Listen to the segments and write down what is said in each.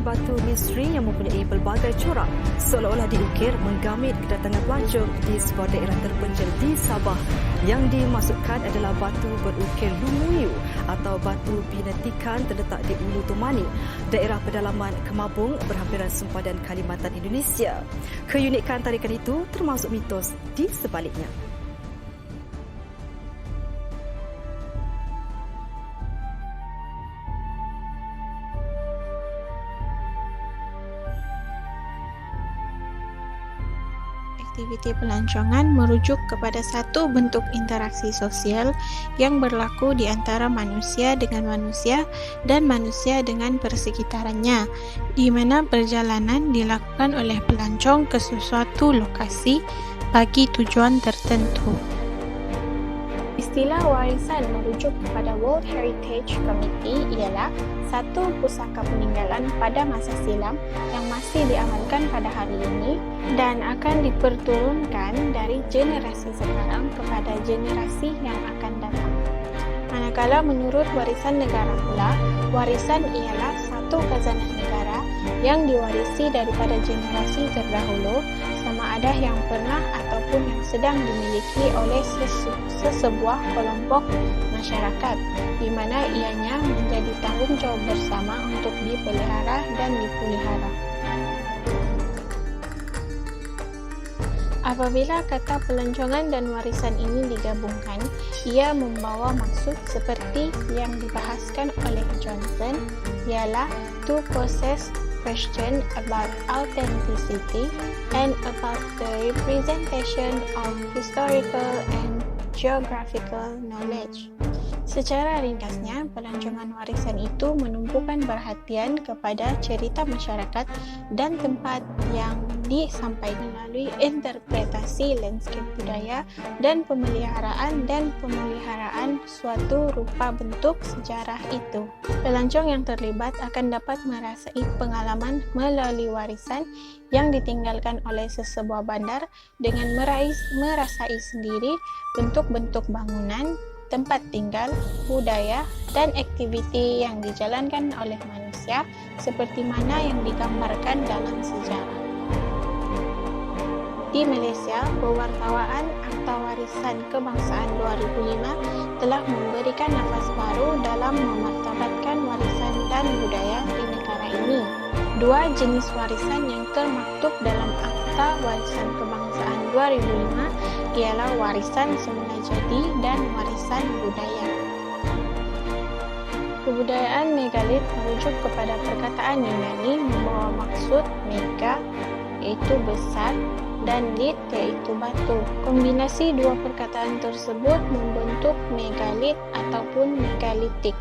batu misteri yang mempunyai pelbagai corak seolah-olah diukir menggamit kedatangan pelancong di sebuah daerah terpencil di Sabah. Yang dimaksudkan adalah batu berukir Lumuyu atau batu binatikan terletak di Ulu Tomani, daerah pedalaman Kemabung berhampiran sempadan Kalimantan, Indonesia. Keunikan tarikan itu termasuk mitos di sebaliknya. Aktiviti pelancongan merujuk kepada satu bentuk interaksi sosial yang berlaku di antara manusia dengan manusia dan manusia dengan persekitarannya, di mana perjalanan dilakukan oleh pelancong ke sesuatu lokasi bagi tujuan tertentu. Istilah warisan merujuk kepada World Heritage Committee ialah satu pusaka peninggalan pada masa silam yang masih diamalkan pada hari ini dan akan diperturunkan dari generasi sekarang kepada generasi yang akan datang. Manakala menurut warisan negara pula, warisan ialah satu khazanah negara yang diwarisi daripada generasi terdahulu, sama ada yang pernah ataupun yang sedang dimiliki oleh sesebuah kelompok masyarakat, di mana ianya menjadi tanggung jawab bersama untuk dipelihara dan dipelihara. Apabila kata pelancongan dan warisan ini digabungkan, ia membawa maksud seperti yang dibahaskan oleh Johnson, ialah to possess question about authenticity and about the representation of historical and geographical knowledge. Secara ringkasnya, pelancongan warisan itu menumpukan perhatian kepada cerita masyarakat dan tempat yang disampaikan melalui interpretasi landscape budaya dan pemeliharaan suatu rupa bentuk sejarah itu. Pelancong yang terlibat akan dapat merasai pengalaman melalui warisan yang ditinggalkan oleh sesebuah bandar dengan merasai sendiri bentuk-bentuk bangunan, tempat tinggal, budaya, dan aktiviti yang dijalankan oleh manusia seperti mana yang digambarkan dalam sejarah. Di Malaysia, Pewartaan Akta Warisan Kebangsaan 2005 telah memberikan nafas baru dalam memartabatkan warisan dan budaya di negara ini. Dua jenis warisan yang termaktub dalam Akta Warisan Kebangsaan 2005 ialah warisan semula jadi dan warisan budaya. Kebudayaan megalit merujuk kepada perkataan Yunani membawa maksud mega, iaitu besar, dan lit, iaitu batu. Kombinasi dua perkataan tersebut membentuk megalit ataupun megalitik,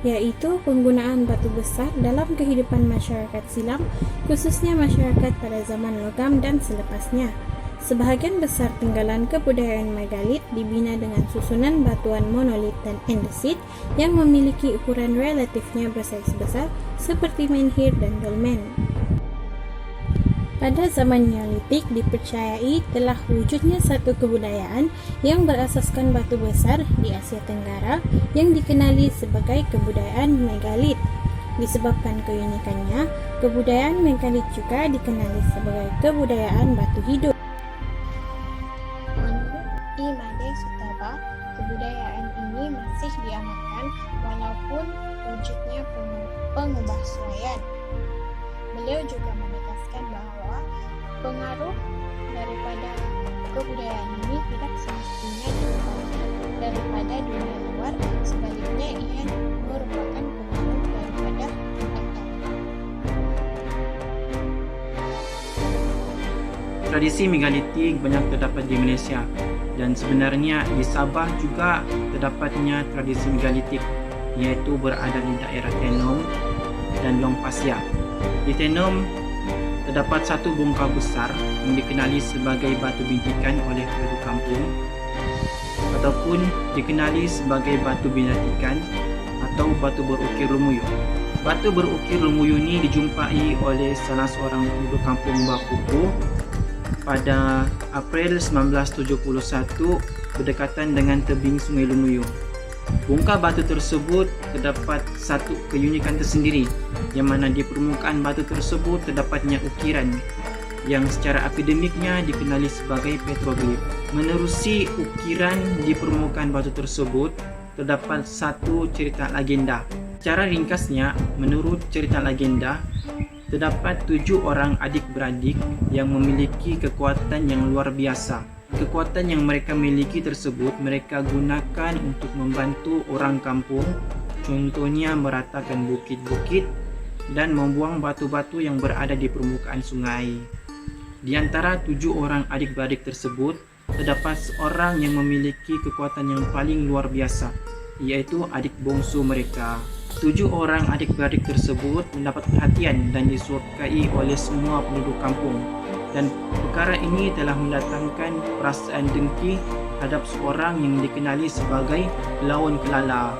yaitu penggunaan batu besar dalam kehidupan masyarakat silam, khususnya masyarakat pada zaman logam dan selepasnya. Sebahagian besar tinggalan kebudayaan megalit dibina dengan susunan batuan monolit dan andesit yang memiliki ukuran relatifnya bersaiz besar seperti menhir dan dolmen. Pada zaman Neolitik dipercayai telah wujudnya satu kebudayaan yang berasaskan batu besar di Asia Tenggara yang dikenali sebagai kebudayaan megalit. Disebabkan keunikannya, kebudayaan megalit juga dikenali sebagai kebudayaan batu hidup. Menurut Imade Sutaba, kebudayaan ini masih diamalkan walaupun wujudnya pengubahsuaian. Beliau juga menegaskan bahwa pengaruh daripada kebudayaan ini tidak semestinya dibawa daripada dunia luar, sebaliknya ia merupakan pengaruh daripada tempat lain. Tradisi megalitik banyak terdapat di Malaysia dan sebenarnya di Sabah juga terdapatnya tradisi megalitik, iaitu berada di daerah Tenom dan Long Pasir. Di Tenom terdapat satu bongkar besar yang dikenali sebagai batu bintikan oleh penduduk kampung ataupun dikenali sebagai batu binatikan atau batu berukir Lumuyu. Batu berukir Lumuyu ini dijumpai oleh salah seorang penduduk kampung Bakuku pada April 1971 berdekatan dengan tebing Sungai Lumuyu. Bongkar batu tersebut terdapat satu keunikan tersendiri, yang mana di permukaan batu tersebut terdapatnya ukiran yang secara akademiknya dikenali sebagai petroglif. Menerusi ukiran di permukaan batu tersebut, terdapat satu cerita legenda. Secara ringkasnya, menurut cerita legenda, terdapat 7 orang adik-beradik yang memiliki kekuatan yang luar biasa. Kekuatan yang mereka miliki tersebut mereka gunakan untuk membantu orang kampung, contohnya meratakan bukit-bukit dan membuang batu-batu yang berada di permukaan sungai. Di antara 7 orang adik-beradik tersebut, terdapat seorang yang memiliki kekuatan yang paling luar biasa, yaitu adik bongsu mereka. 7 orang adik-beradik tersebut mendapat perhatian dan disukai oleh semua penduduk kampung. Dan perkara ini telah mendatangkan perasaan dengki terhadap seorang yang dikenali sebagai Lawan Kelala.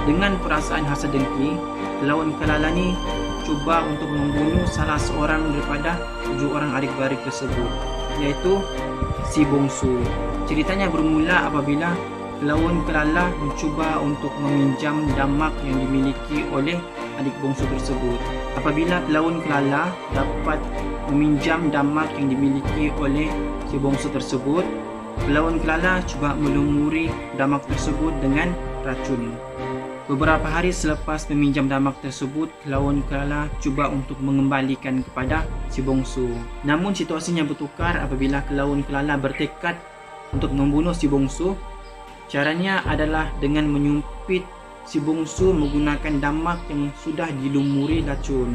Dengan perasaan hasad dengki, Lawan Kelala ni cuba untuk membunuh salah seorang daripada 7 orang adik-beradik tersebut, yaitu si bongsu. Ceritanya bermula apabila Lawan Kelala mencuba untuk meminjam damak yang dimiliki oleh adik bongsu tersebut. Apabila Lawan Kelala dapat meminjam damak yang dimiliki oleh si bongsu tersebut, Lawan Kelala cuba melumuri damak tersebut dengan racun. Beberapa hari selepas meminjam damak tersebut, Lawan Kelala cuba untuk mengembalikan kepada si bongsu. Namun situasinya bertukar apabila Lawan Kelala bertekad untuk membunuh si bongsu. Caranya adalah dengan menyumpit si bongsu menggunakan damak yang sudah dilumuri racun.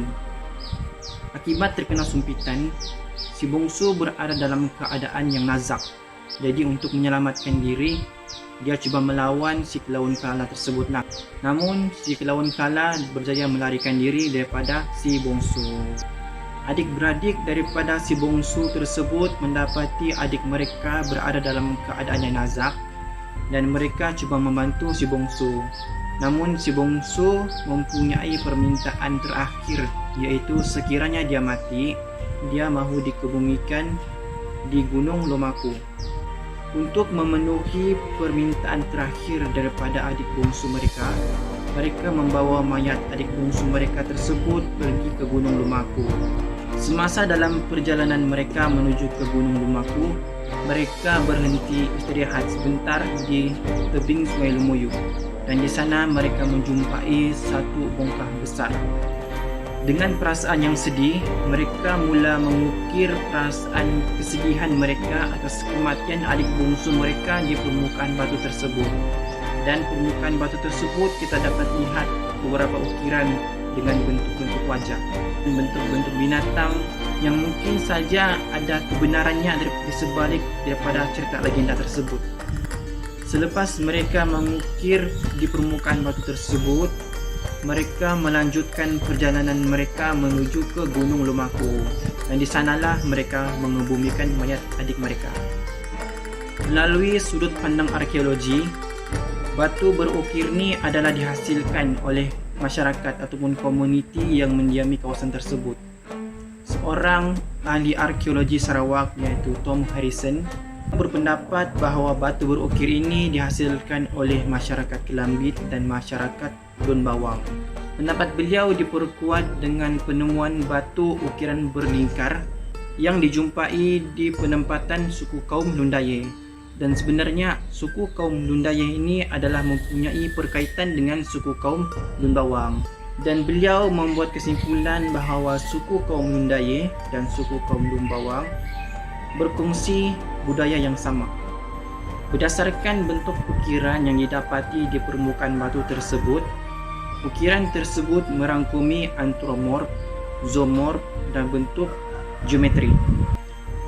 Akibat terkena sumpitan, si bongsu berada dalam keadaan yang nazak. Jadi untuk menyelamatkan diri, dia cuba melawan si Lawan Kelala tersebut. Namun si Lawan Kelala berjaya melarikan diri daripada si bongsu. Adik-beradik daripada si bongsu tersebut mendapati adik mereka berada dalam keadaan yang nazak dan mereka cuba membantu si bongsu. Namun si bongsu mempunyai permintaan terakhir, yaitu sekiranya dia mati, dia mahu dikebumikan di Gunung Lomaku. Untuk memenuhi permintaan terakhir daripada adik bongsu mereka, mereka membawa mayat adik bongsu mereka tersebut pergi ke Gunung Lomaku. Semasa dalam perjalanan mereka menuju ke Gunung Lomaku, mereka berhenti istirahat sebentar di tebing Sungai Lumoyo. Dan di sana mereka menjumpai satu bongkah besar. Dengan perasaan yang sedih, mereka mula mengukir perasaan kesedihan mereka atas kematian adik bongsu mereka di permukaan batu tersebut. Dan permukaan batu tersebut kita dapat lihat beberapa ukiran dengan bentuk-bentuk wajah dan bentuk-bentuk binatang yang mungkin saja ada kebenarannya di sebalik daripada cerita legenda tersebut. Selepas mereka mengukir di permukaan batu tersebut, mereka melanjutkan perjalanan mereka menuju ke Gunung Lomaku, dan di sanalah mereka mengebumikan mayat adik mereka. Melalui sudut pandang arkeologi, batu berukir ni adalah dihasilkan oleh masyarakat ataupun komuniti yang mendiami kawasan tersebut. Seorang ahli arkeologi Sarawak iaitu Tom Harrison berpendapat bahawa batu berukir ini dihasilkan oleh masyarakat Kelambit dan masyarakat Don Bawang. Pendapat beliau diperkuat dengan penemuan batu ukiran berlingkar yang dijumpai di penempatan suku kaum Lundaye. Dan sebenarnya suku kaum Lundaye ini adalah mempunyai perkaitan dengan suku kaum Don Bawang. Dan beliau membuat kesimpulan bahawa suku kaum Lundaye dan suku kaum Don Bawang berkongsi budaya yang sama. Berdasarkan bentuk ukiran yang didapati di permukaan batu tersebut, ukiran tersebut merangkumi antromorf, zoomorf dan bentuk geometri.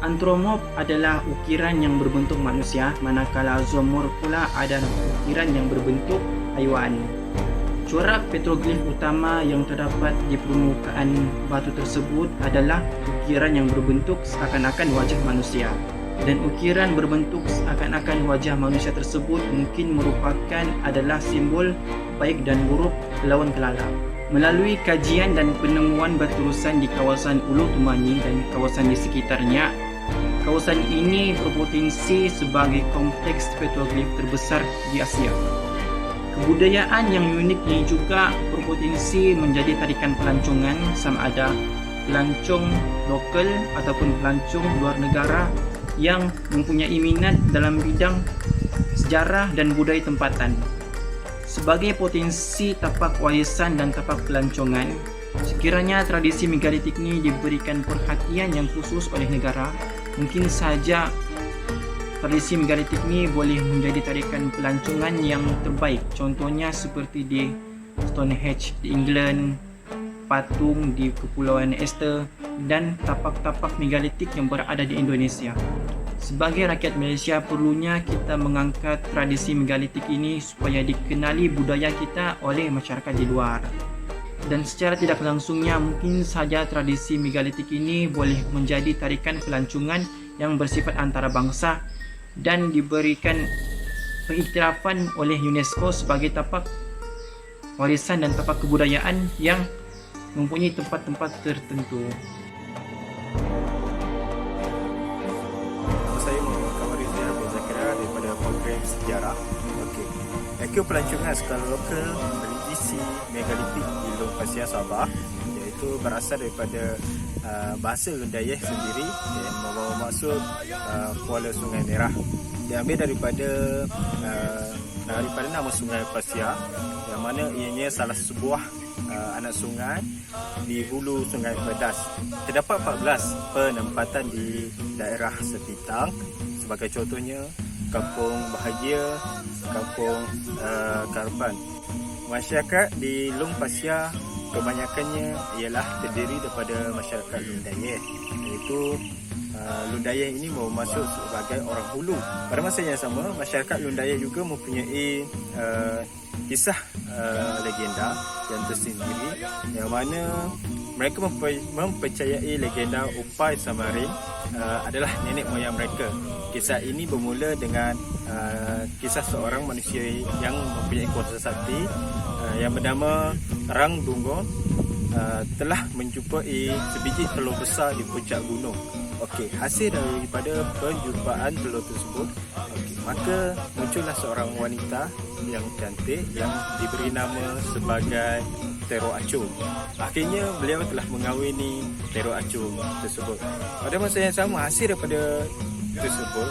Antromorf adalah ukiran yang berbentuk manusia, manakala zoomorf pula adalah ukiran yang berbentuk haiwan. Corak petroglif utama yang terdapat di permukaan batu tersebut adalah ukiran yang berbentuk seakan-akan wajah manusia. Dan ukiran berbentuk seakan-akan wajah manusia tersebut mungkin merupakan adalah simbol baik dan buruk Lawan Kelala. Melalui kajian dan penemuan batu-rusan di kawasan Ulu Tumani dan kawasan di sekitarnya, kawasan ini berpotensi sebagai kompleks petroglif terbesar di Asia. Kebudayaan yang unik ini juga berpotensi menjadi tarikan pelancongan, sama ada pelancong lokal ataupun pelancong luar negara yang mempunyai minat dalam bidang sejarah dan budaya tempatan. Sebagai potensi tapak warisan dan tapak pelancongan, sekiranya tradisi megalitik ini diberikan perhatian yang khusus oleh negara, mungkin saja tradisi megalitik ini boleh menjadi tarikan pelancongan yang terbaik. Contohnya seperti di Stonehenge di England, patung di Kepulauan Easter dan tapak-tapak megalitik yang berada di Indonesia. Sebagai rakyat Malaysia, perlunya kita mengangkat tradisi megalitik ini supaya dikenali budaya kita oleh masyarakat di luar. Dan secara tidak langsungnya, mungkin saja tradisi megalitik ini boleh menjadi tarikan pelancongan yang bersifat antarabangsa dan diberikan pengiktirafan oleh UNESCO sebagai tapak warisan dan tapak kebudayaan yang mempunyai tempat-tempat tertentu. Saya Muhammad Kamarudin bin Zakaria daripada program sejarah. Arkeologi pelancongan skala lokal tradisi megalitik di Long Pasir Sabah, iaitu berasal daripada bahasa Lundayeh sendiri yang membawa maksud Kuala Sungai Merah. Diambil daripada nama Sungai Pasir, yang mana ianya salah sebuah anak sungai di hulu Sungai Pedas. Terdapat 14 penempatan di daerah Sepitang, sebagai contohnya Kampung Bahagia, Kampung Karpan. Masyarakat di Long Pasir kebanyakannya ialah terdiri daripada masyarakat Lundayeh, iaitu Lundayeh ini bermaksud sebagai orang hulu. Pada masa yang sama, masyarakat Lundayeh juga mempunyai kisah legenda yang tersendiri, yang mana mereka mempercayai legenda Upai Samarin adalah nenek moyang mereka. Kisah ini bermula dengan kisah seorang manusia yang mempunyai kuasa sakti yang bernama Rang Dungo telah menjumpai sebiji telur besar di puncak gunung. Hasil daripada penjumpaan telur tersebut, maka muncullah seorang wanita yang cantik yang diberi nama sebagai Tero Acu. Akhirnya beliau telah mengawini Tero Acu tersebut. Pada masa yang sama, hasil daripada tersebut,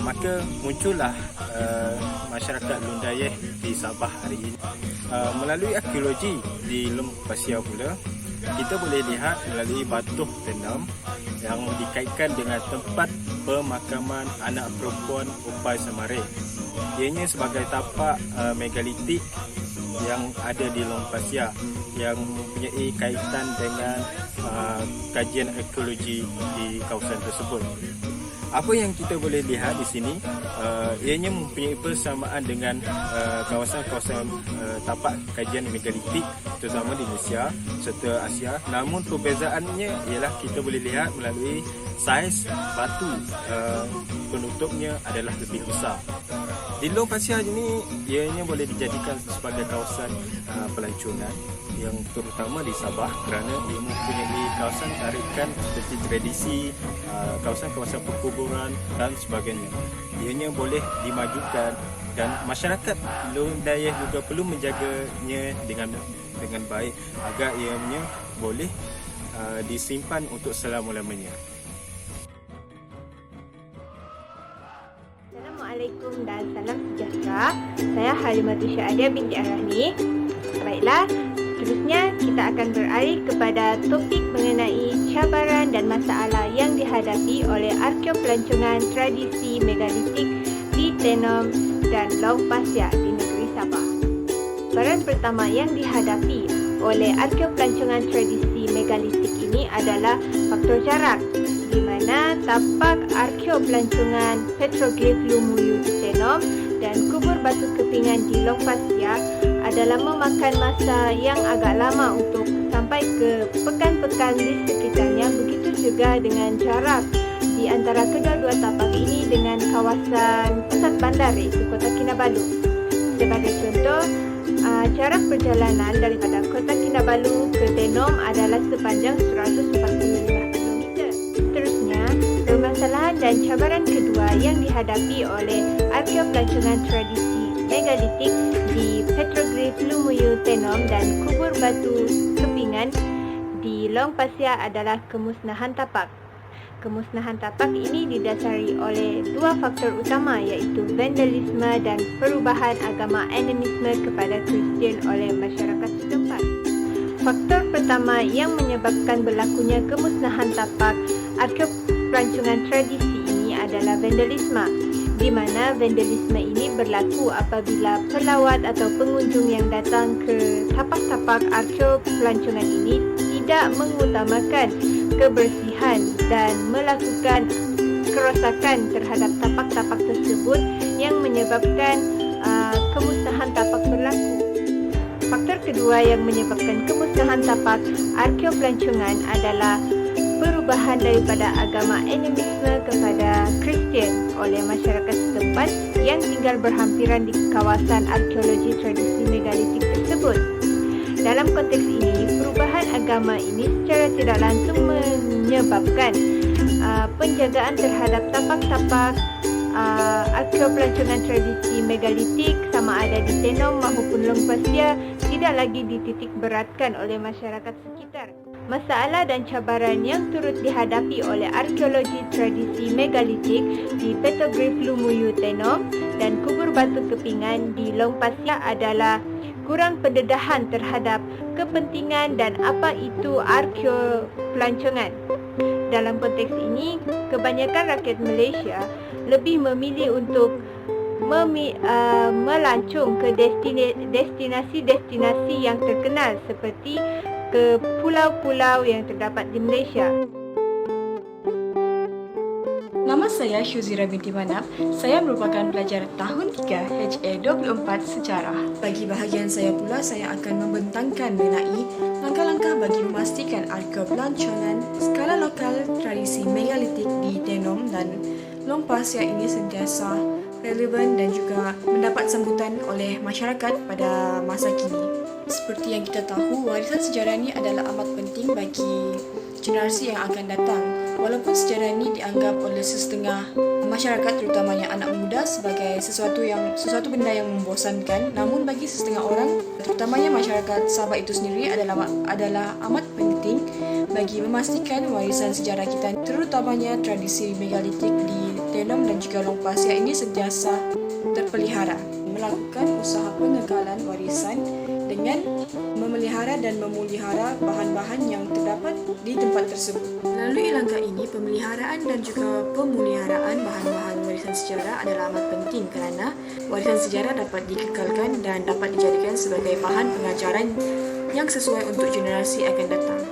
maka muncullah masyarakat Lundayeh di Sabah hari ini. Melalui arkeologi di Long Pasir pula, kita boleh lihat melalui batuh tenam yang dikaitkan dengan tempat pemakaman anak perempuan Upai Samarin. Ianya sebagai tapak megalitik yang ada di Long Pasir yang mempunyai kaitan dengan kajian arkeologi di kawasan tersebut. Apa yang kita boleh lihat di sini, ianya mempunyai persamaan dengan kawasan-kawasan tapak kajian megalitik terutama di Malaysia serta Asia. Namun perbezaannya ialah kita boleh lihat melalui saiz batu penutupnya adalah lebih besar. Di Long Pasir ini, ianya boleh dijadikan sebagai kawasan pelancongan yang terutama di Sabah kerana ia mempunyai kawasan tarikan seperti tradisi, kawasan-kawasan perkuburan dan sebagainya. Ianya boleh dimajukan dan masyarakat Lundayeh juga perlu menjaganya dengan baik agar ianya boleh disimpan untuk selama-lamanya. Assalamualaikum dan salam sejahtera. Saya Halimatul Syahadia binti Arahni. Baiklah, seterusnya kita akan beralih kepada topik mengenai cabaran dan masalah yang dihadapi oleh arkeopelancongan tradisi megalitik di Tenom dan Long Pasir di negeri Sabah. Cabaran pertama yang dihadapi oleh arkeopelancongan tradisi megalitik ini adalah faktor jarak, di mana tapak arkeopelancongan petroglif Lumuyu di Tenom dan kubur batu kepingan di Long Pasir adalah memakan masa yang agak lama untuk sampai ke pekan-pekan di sekitarnya. Begitu juga dengan jarak di antara kedua-dua tapak ini dengan kawasan pusat bandar iaitu Kota Kinabalu. Sebagai contoh, jarak perjalanan daripada Kota Kinabalu ke Tenom adalah sepanjang 145 km. Seterusnya, permasalahan dan cabaran kedua yang dihadapi oleh arkeopelancongan tradisi megalitik di Petroglyph Lumuyu Tenom dan kubur batu kepingan di Long Pasir adalah kemusnahan tapak. Kemusnahan tapak ini didasari oleh dua faktor utama, iaitu vandalisme dan perubahan agama animisme kepada Kristian oleh masyarakat setempat. Faktor pertama yang menyebabkan berlakunya kemusnahan tapak arkeopelancongan tradisi ini adalah vandalisme, di mana vandalisme ini berlaku apabila pelawat atau pengunjung yang datang ke tapak-tapak arkeopelancongan ini tidak mengutamakan kebersihan dan melakukan kerosakan terhadap tapak-tapak tersebut yang menyebabkan kemusnahan tapak berlaku. Faktor kedua yang menyebabkan kemusnahan tapak arkeopelancongan adalah perubahan daripada agama animisme kepada Kristian oleh masyarakat setempat yang tinggal berhampiran di kawasan arkeologi tradisi megalitik tersebut. Dalam konteks ini, perubahan agama ini secara tidak langsung menyebabkan penjagaan terhadap tapak-tapak arkeopelancongan tradisi megalitik sama ada di Tenom maupun Long Pasir tidak lagi dititik beratkan oleh masyarakat sekitar. Masalah dan cabaran yang turut dihadapi oleh arkeologi tradisi megalitik di Petroglyph Lumuyu Tenom dan kubur batu kepingan di Long Pasir adalah kurang pendedahan terhadap kepentingan dan apa itu arkeopelancongan. Dalam konteks ini, kebanyakan rakyat Malaysia lebih memilih untuk melancong ke destinasi-destinasi yang terkenal seperti ke pulau-pulau yang terdapat di Malaysia. Nama saya Syuzira binti Manap. Saya merupakan pelajar tahun 3 HA24 Sejarah. Bagi bahagian saya pula, saya akan membentangkan mengenai langkah-langkah bagi memastikan arkeopelancongan skala lokal tradisi megalitik di Tenom dan Long Pasir ini sentiasa relevan dan juga mendapat sambutan oleh masyarakat pada masa kini. Seperti yang kita tahu, warisan sejarah ini adalah amat penting bagi generasi yang akan datang. Walaupun sejarah ini dianggap oleh sesetengah masyarakat, terutamanya anak muda, sebagai sesuatu benda yang membosankan, namun bagi sesetengah orang, terutamanya masyarakat Sabah itu sendiri adalah amat penting bagi memastikan warisan sejarah kita, terutamanya tradisi megalitik di Tenom dan juga Long Pasir ini sentiasa terpelihara. Melakukan usaha pengekalan warisan dengan memelihara dan memulihara bahan-bahan yang terdapat di tempat tersebut. Melalui langkah ini, pemeliharaan dan juga pemeliharaan bahan-bahan warisan sejarah adalah amat penting kerana warisan sejarah dapat dikekalkan dan dapat dijadikan sebagai bahan pengajaran yang sesuai untuk generasi akan datang.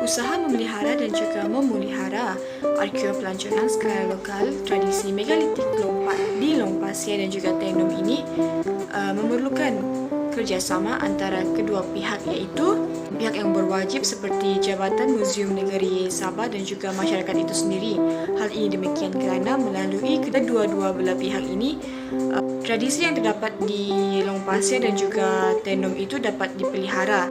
Usaha memelihara dan juga memelihara arkeopelancongan skala lokal tradisi megalitik di Long Pasir dan juga Tenom ini memerlukan kerjasama antara kedua pihak, iaitu pihak yang berwajib seperti Jabatan Muzium Negeri Sabah dan juga masyarakat itu sendiri. Hal ini demikian kerana melalui kedua-dua belah pihak ini, tradisi yang terdapat di Long Pasir dan juga Tenom itu dapat dipelihara.